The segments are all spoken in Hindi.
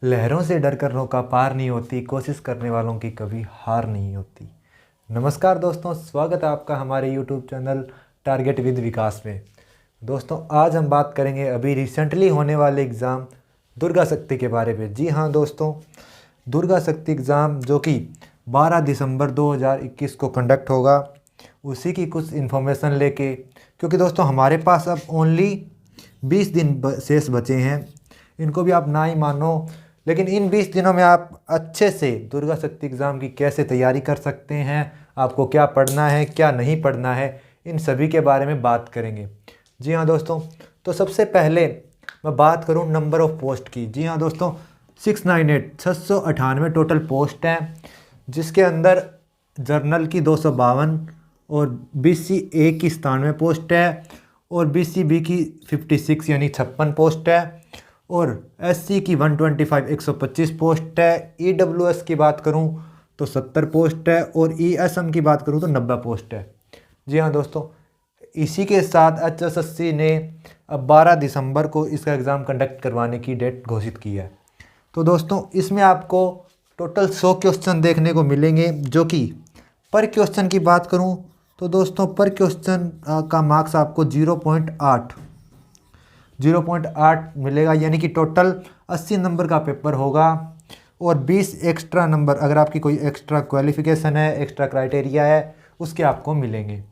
लहरों से डर कर नौका पार नहीं होती, कोशिश करने वालों की कभी हार नहीं होती। नमस्कार दोस्तों, स्वागत है आपका हमारे यूट्यूब चैनल टारगेट विद विकास में। दोस्तों, आज हम बात करेंगे अभी रिसेंटली होने वाले एग्ज़ाम दुर्गा शक्ति के बारे में। जी हाँ दोस्तों, दुर्गा शक्ति एग्ज़ाम जो कि 12 दिसंबर 2021 को कंडक्ट होगा, उसी की कुछ इन्फॉर्मेशन लेके, क्योंकि दोस्तों हमारे पास अब ओनली 20 दिन शेष बचे हैं। इनको भी आप ना ही मानो, लेकिन इन 20 दिनों में आप अच्छे से दुर्गा शक्ति एग्ज़ाम की कैसे तैयारी कर सकते हैं, आपको क्या पढ़ना है क्या नहीं पढ़ना है, इन सभी के बारे में बात करेंगे। जी हाँ दोस्तों, तो सबसे पहले मैं बात करूं नंबर ऑफ़ पोस्ट की। जी हाँ दोस्तों, 698 टोटल पोस्ट हैं, जिसके अंदर जर्नल की 252 और BC A की 97 पोस्ट है और BC B की 56 यानी 56 पोस्ट है और SC की 125 125 पोस्ट है। EWS की बात करूं तो 70 पोस्ट है और ESM की बात करूं तो 90 पोस्ट है। जी हाँ दोस्तों, इसी के साथ HSSC ने अब 12 दिसंबर को इसका एग्ज़ाम कंडक्ट करवाने की डेट घोषित की है। तो दोस्तों, इसमें आपको टोटल 100 क्वेश्चन देखने को मिलेंगे, जो कि पर क्वेश्चन की बात करूं तो दोस्तों पर क्वेश्चन का मार्क्स आपको 0.8 मिलेगा, यानी कि टोटल 80 नंबर का पेपर होगा और 20 एक्स्ट्रा नंबर अगर आपकी कोई एक्स्ट्रा क्वालिफ़िकेशन है, एक्स्ट्रा क्राइटेरिया है, उसके आपको मिलेंगे।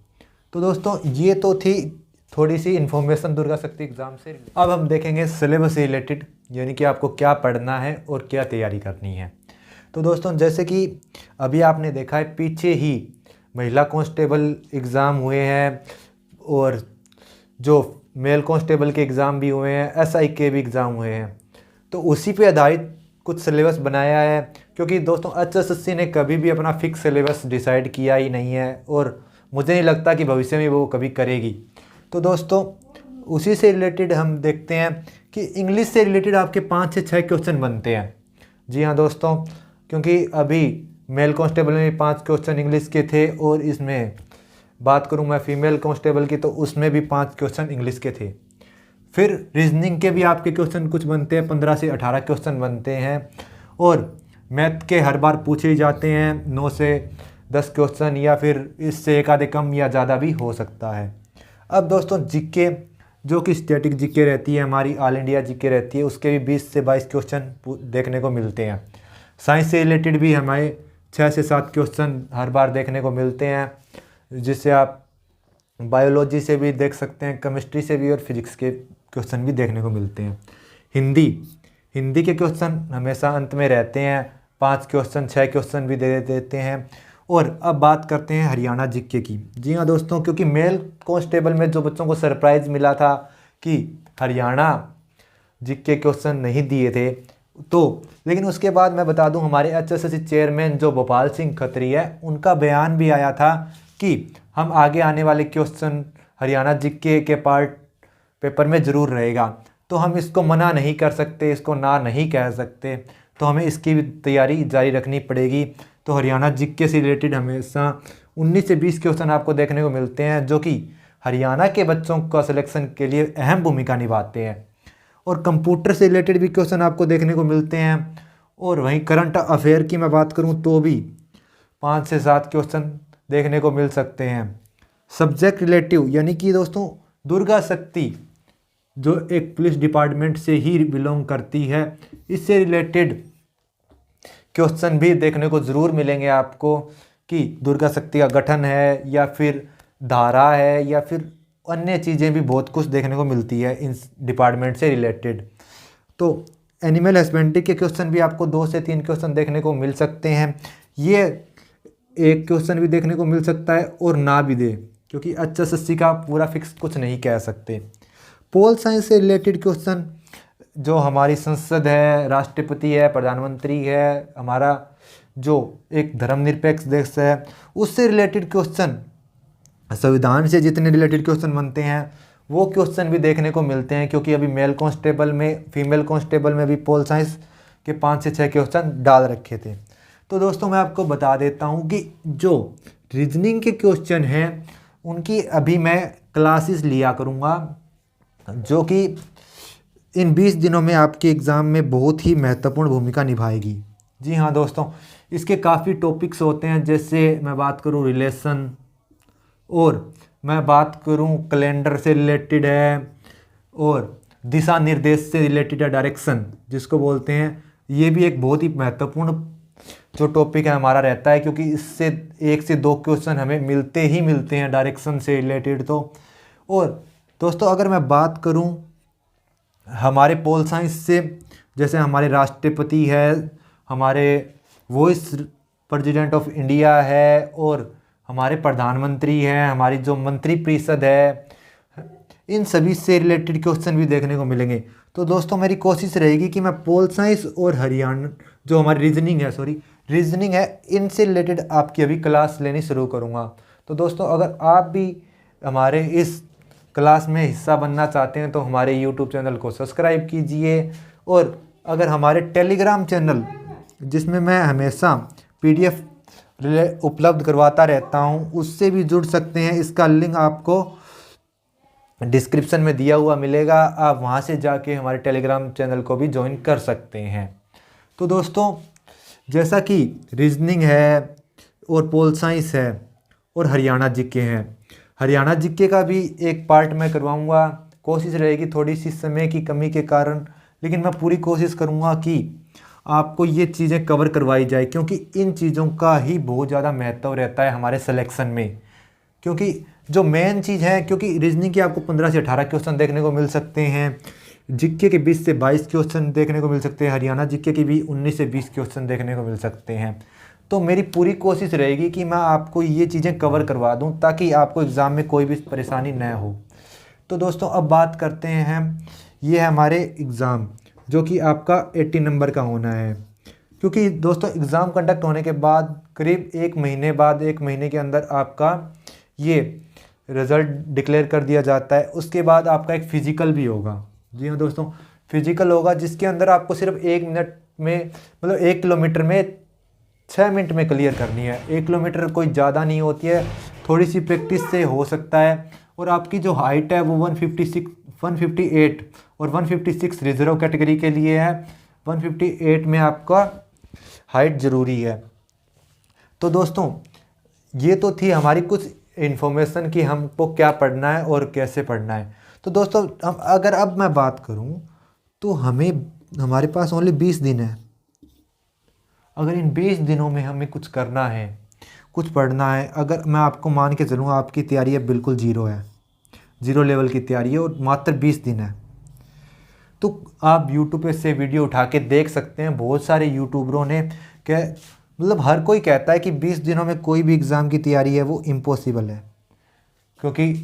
तो दोस्तों, ये तो थी थोड़ी सी इन्फॉर्मेशन दुर्गा शक्ति एग्ज़ाम से। अब हम देखेंगे सिलेबस से रिलेटेड, यानी कि आपको क्या पढ़ना है और क्या तैयारी करनी है। तो दोस्तों, जैसे कि अभी आपने देखा है, पीछे ही महिला कांस्टेबल एग्ज़ाम हुए हैं और जो मेल कांस्टेबल के एग्ज़ाम भी हुए हैं, SI के भी एग्ज़ाम हुए हैं। तो उसी पे आधारित कुछ सिलेबस बनाया है, क्योंकि दोस्तों HSSC ने कभी भी अपना फिक्स सिलेबस डिसाइड किया ही नहीं है और मुझे नहीं लगता कि भविष्य में वो कभी करेगी। तो दोस्तों, उसी से रिलेटेड हम देखते हैं कि इंग्लिश से रिलेटेड आपके 5 से 6 क्वेश्चन बनते हैं। जी हाँ दोस्तों, क्योंकि अभी मेल कांस्टेबल में 5 क्वेश्चन इंग्लिश के थे और इसमें बात करूं मैं फीमेल कांस्टेबल की तो उसमें भी 5 क्वेश्चन इंग्लिश के थे। फिर रीजनिंग के भी आपके क्वेश्चन कुछ बनते हैं, 15 से 18 क्वेश्चन बनते हैं और मैथ के हर बार पूछे ही जाते हैं 9 से 10 क्वेश्चन, या फिर इससे एक आधे कम या ज़्यादा भी हो सकता है। अब दोस्तों, जीके जो कि स्टैटिक जीके रहती है, हमारी ऑल इंडिया जीके रहती है, उसके भी 20 से 22 क्वेश्चन देखने को मिलते हैं। साइंस से रिलेटेड भी हमारे 6 से 7 क्वेश्चन हर बार देखने को मिलते हैं, जिससे आप बायोलॉजी से भी देख सकते हैं, केमिस्ट्री से भी और फिजिक्स के क्वेश्चन भी देखने को मिलते हैं। हिंदी के क्वेश्चन हमेशा अंत में रहते हैं, 5 क्वेश्चन 6 क्वेश्चन भी दे देते हैं। और अब बात करते हैं हरियाणा जीके की। जी हाँ दोस्तों, क्योंकि मेल कांस्टेबल में जो बच्चों को सरप्राइज़ मिला था कि हरियाणा जीके क्वेश्चन नहीं दिए थे, तो लेकिन उसके बाद मैं बता दूं, हमारे HSSC चेयरमैन जो भोपाल सिंह खत्री है, उनका बयान भी आया था कि हम आगे आने वाले क्वेश्चन हरियाणा जीके के पार्ट पेपर में ज़रूर रहेगा। तो हम इसको मना नहीं कर सकते, इसको ना नहीं कह सकते, तो हमें इसकी भी तैयारी जारी रखनी पड़ेगी। तो हरियाणा जीके से रिलेटेड हमेशा 19 से 20 क्वेश्चन आपको देखने को मिलते हैं, जो कि हरियाणा के बच्चों का सिलेक्शन के लिए अहम भूमिका निभाते हैं। और कंप्यूटर से रिलेटेड भी क्वेश्चन आपको देखने को मिलते हैं। और वहीं करंट अफेयर की मैं बात करूं तो भी 5 से 7 क्वेश्चन देखने को मिल सकते हैं। सब्जेक्ट रिलेटिव, यानी कि दोस्तों दुर्गा शक्ति जो एक पुलिस डिपार्टमेंट से ही बिलोंग करती है, इससे रिलेटेड क्वेश्चन भी देखने को ज़रूर मिलेंगे आपको, कि दुर्गा शक्ति का गठन है या फिर धारा है या फिर अन्य चीज़ें भी बहुत कुछ देखने को मिलती है इन डिपार्टमेंट से रिलेटेड। तो एनिमल हस्बेंड्री के क्वेश्चन भी आपको 2 से 3 क्वेश्चन देखने को मिल सकते हैं। ये एक क्वेश्चन भी देखने को मिल सकता है और ना भी दे, क्योंकि HSSC का पूरा फिक्स कुछ नहीं कह सकते। पोल साइंस से रिलेटेड क्वेश्चन, जो हमारी संसद है, राष्ट्रपति है, प्रधानमंत्री है, हमारा जो एक धर्मनिरपेक्ष देश है, उससे रिलेटेड क्वेश्चन, संविधान से जितने रिलेटेड क्वेश्चन बनते हैं वो क्वेश्चन भी देखने को मिलते हैं, क्योंकि अभी मेल कांस्टेबल में, फीमेल कांस्टेबल में भी पोल साइंस के 5 से 6 क्वेश्चन डाल रखे थे। तो दोस्तों, मैं आपको बता देता हूं कि जो रीजनिंग के क्वेश्चन हैं उनकी अभी मैं क्लासेस लिया करूंगा, जो कि इन 20 दिनों में आपके एग्ज़ाम में बहुत ही महत्वपूर्ण भूमिका निभाएगी। जी हाँ दोस्तों, इसके काफ़ी टॉपिक्स होते हैं, जैसे मैं बात करूँ रिलेशन, और मैं बात करूँ कैलेंडर से रिलेटेड है, और दिशा निर्देश से रिलेटेड है, डायरेक्शन जिसको बोलते हैं। ये भी एक बहुत ही महत्वपूर्ण जो टॉपिक है हमारा रहता है, क्योंकि इससे 1 से 2 क्वेश्चन हमें मिलते हैं डायरेक्शन से रिलेटेड। तो और दोस्तों अगर मैं बात करूं हमारे पोल साइंस से, जैसे हमारे राष्ट्रपति है, हमारे वॉइस प्रेसिडेंट ऑफ इंडिया है, और हमारे प्रधानमंत्री हैं, हमारी जो मंत्रिपरिषद है, इन सभी से रिलेटेड क्वेश्चन भी देखने को मिलेंगे। तो दोस्तों मेरी कोशिश रहेगी कि मैं पोल साइंस और हरियाणा जो हमारी रीजनिंग है इनसे रिलेटेड आपकी अभी क्लास लेनी शुरू करूँगा। तो दोस्तों अगर आप भी हमारे इस क्लास में हिस्सा बनना चाहते हैं तो हमारे यूट्यूब चैनल को सब्सक्राइब कीजिए, और अगर हमारे टेलीग्राम चैनल जिसमें मैं हमेशा PDF उपलब्ध करवाता रहता हूं उससे भी जुड़ सकते हैं। इसका लिंक आपको डिस्क्रिप्शन में दिया हुआ मिलेगा, आप वहां से जाके हमारे टेलीग्राम चैनल को भी ज्वाइन कर सकते हैं। तो दोस्तों जैसा कि रीजनिंग है और पोल साइंस है और हरियाणा जीके हैं, हरियाणा जीके का भी एक पार्ट मैं करवाऊंगा। कोशिश रहेगी थोड़ी सी समय की कमी के कारण, लेकिन मैं पूरी कोशिश करूंगा कि आपको ये चीज़ें कवर करवाई जाए, क्योंकि इन चीज़ों का ही बहुत ज़्यादा महत्व रहता है हमारे सिलेक्शन में। क्योंकि जो मेन चीज़ है, क्योंकि रीजनिंग के आपको 15 से 18 क्वेश्चन देखने को मिल सकते हैं, जीके के 20 से 22 क्वेश्चन देखने को मिल सकते हैं, हरियाणा जीके के भी 19 से 20 क्वेश्चन देखने को मिल सकते हैं। तो मेरी पूरी कोशिश रहेगी कि मैं आपको ये चीज़ें कवर करवा दूं ताकि आपको एग्ज़ाम में कोई भी परेशानी न हो। तो दोस्तों अब बात करते हैं, ये है हमारे एग्ज़ाम जो कि आपका 80 नंबर का होना है। क्योंकि दोस्तों एग्ज़ाम कंडक्ट होने के बाद करीब 1 महीने बाद, 1 महीने के अंदर आपका ये रिज़ल्ट डिक्लेयर कर दिया जाता है। उसके बाद आपका एक फ़िज़िकल भी होगा। जी हाँ दोस्तों, फिजिकल होगा जिसके अंदर आपको सिर्फ 1 मिनट में, मतलब 1 किलोमीटर में 6 मिनट में क्लियर करनी है। 1 किलोमीटर कोई ज़्यादा नहीं होती है, थोड़ी सी प्रैक्टिस से हो सकता है। और आपकी जो हाइट है वो 158 और 156 रिजर्व कैटेगरी के लिए है। 158 में आपका हाइट ज़रूरी है। तो दोस्तों ये तो थी हमारी कुछ इन्फॉर्मेशन कि हमको क्या पढ़ना है और कैसे पढ़ना है। तो दोस्तों अगर अब मैं बात करूं तो हमारे पास ओनली 20 दिन है। अगर इन 20 दिनों में हमें कुछ करना है, कुछ पढ़ना है, अगर मैं आपको मान के चलूँ आपकी तैयारी अब बिल्कुल ज़ीरो है, ज़ीरो लेवल की तैयारी है और मात्र 20 दिन है, तो आप यूट्यूब पे से वीडियो उठा के देख सकते हैं। बहुत सारे यूट्यूबरों ने मतलब हर कोई कहता है कि 20 दिनों में कोई भी एग्ज़ाम की तैयारी है वो इम्पॉसिबल है, क्योंकि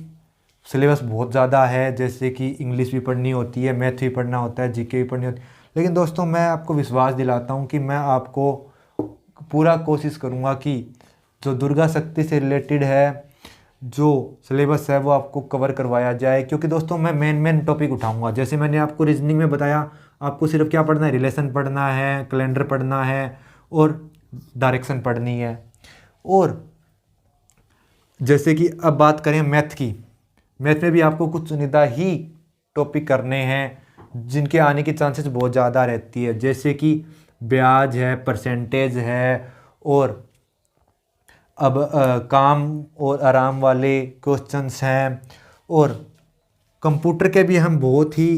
सिलेबस बहुत ज़्यादा है। जैसे कि इंग्लिश भी पढ़नी होती है, मैथ भी पढ़ना होता है, जीके भी पढ़नी होती है। लेकिन दोस्तों मैं आपको विश्वास दिलाता हूँ कि मैं आपको पूरा कोशिश करूँगा कि जो दुर्गा शक्ति से रिलेटेड है जो सिलेबस है वो आपको कवर करवाया जाए। क्योंकि दोस्तों मैं मेन टॉपिक उठाऊँगा। जैसे मैंने आपको रीजनिंग में बताया, आपको सिर्फ क्या पढ़ना है, रिलेशन पढ़ना है, कैलेंडर पढ़ना है और डायरेक्शन पढ़नी है। और जैसे कि अब बात करें मैथ की, मैथ में भी आपको कुछ चुनिंदा ही टॉपिक करने हैं जिनके आने की चांसेस बहुत ज़्यादा रहती है। जैसे कि ब्याज है, परसेंटेज है, और अब काम और आराम वाले क्वेश्चंस हैं, और कंप्यूटर के भी हम बहुत ही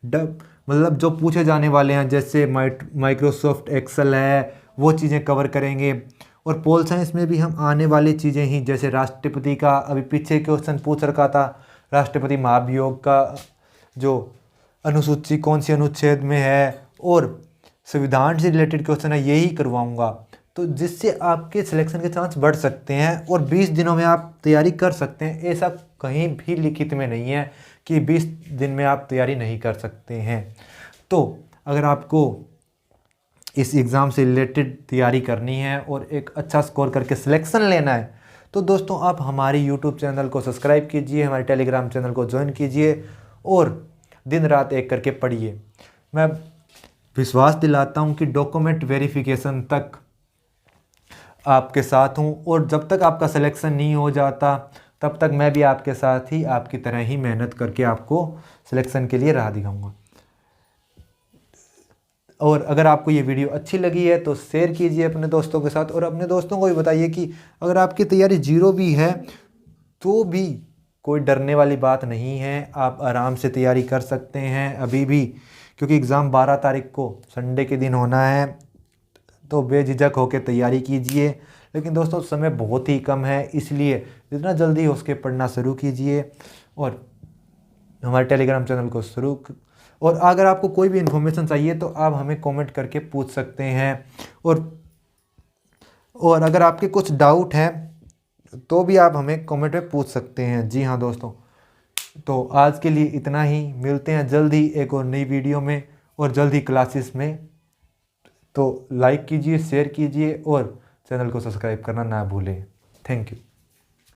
मतलब जो पूछे जाने वाले हैं, जैसे माइक्रोसॉफ्ट एक्सेल है, वो चीज़ें कवर करेंगे। और पोल साइंस में भी हम आने वाली चीज़ें ही, जैसे राष्ट्रपति का अभी पीछे क्वेश्चन पूछ रखा था, राष्ट्रपति महाभियोग का जो अनुसूची कौन सी अनुच्छेद में है, और संविधान से रिलेटेड क्वेश्चन है, यही करवाऊंगा। तो जिससे आपके सिलेक्शन के चांस बढ़ सकते हैं और 20 दिनों में आप तैयारी कर सकते हैं। ऐसा कहीं भी लिखित में नहीं है कि 20 दिन में आप तैयारी नहीं कर सकते हैं। तो अगर आपको इस एग्ज़ाम से रिलेटेड तैयारी करनी है और एक अच्छा स्कोर करके सिलेक्शन लेना है, तो दोस्तों आप हमारे यूट्यूब चैनल को सब्सक्राइब कीजिए, हमारे टेलीग्राम चैनल को ज्वाइन कीजिए और दिन रात एक करके पढ़िए। मैं विश्वास दिलाता हूं कि डॉक्यूमेंट वेरिफिकेशन तक आपके साथ हूं, और जब तक आपका सिलेक्शन नहीं हो जाता तब तक मैं भी आपके साथ ही, आपकी तरह ही मेहनत करके आपको सिलेक्शन के लिए राह दिखाऊंगा। और अगर आपको ये वीडियो अच्छी लगी है तो शेयर कीजिए अपने दोस्तों के साथ, और अपने दोस्तों को भी बताइए कि अगर आपकी तैयारी जीरो भी है तो भी कोई डरने वाली बात नहीं है, आप आराम से तैयारी कर सकते हैं अभी भी, क्योंकि एग्ज़ाम 12 तारीख को संडे के दिन होना है। तो बेझिझक होकर तैयारी कीजिए, लेकिन दोस्तों समय बहुत ही कम है, इसलिए जितना जल्दी हो सके पढ़ना शुरू कीजिए और हमारे टेलीग्राम चैनल को और अगर आपको कोई भी इन्फॉर्मेशन चाहिए तो आप हमें कमेंट करके पूछ सकते हैं। और अगर आपके कुछ डाउट हैं तो भी आप हमें कमेंट में पूछ सकते हैं। जी हाँ दोस्तों, तो आज के लिए इतना ही, मिलते हैं जल्द ही एक और नई वीडियो में और जल्द ही क्लासेस में। तो लाइक कीजिए, शेयर कीजिए और चैनल को सब्सक्राइब करना ना भूलें। Thank you.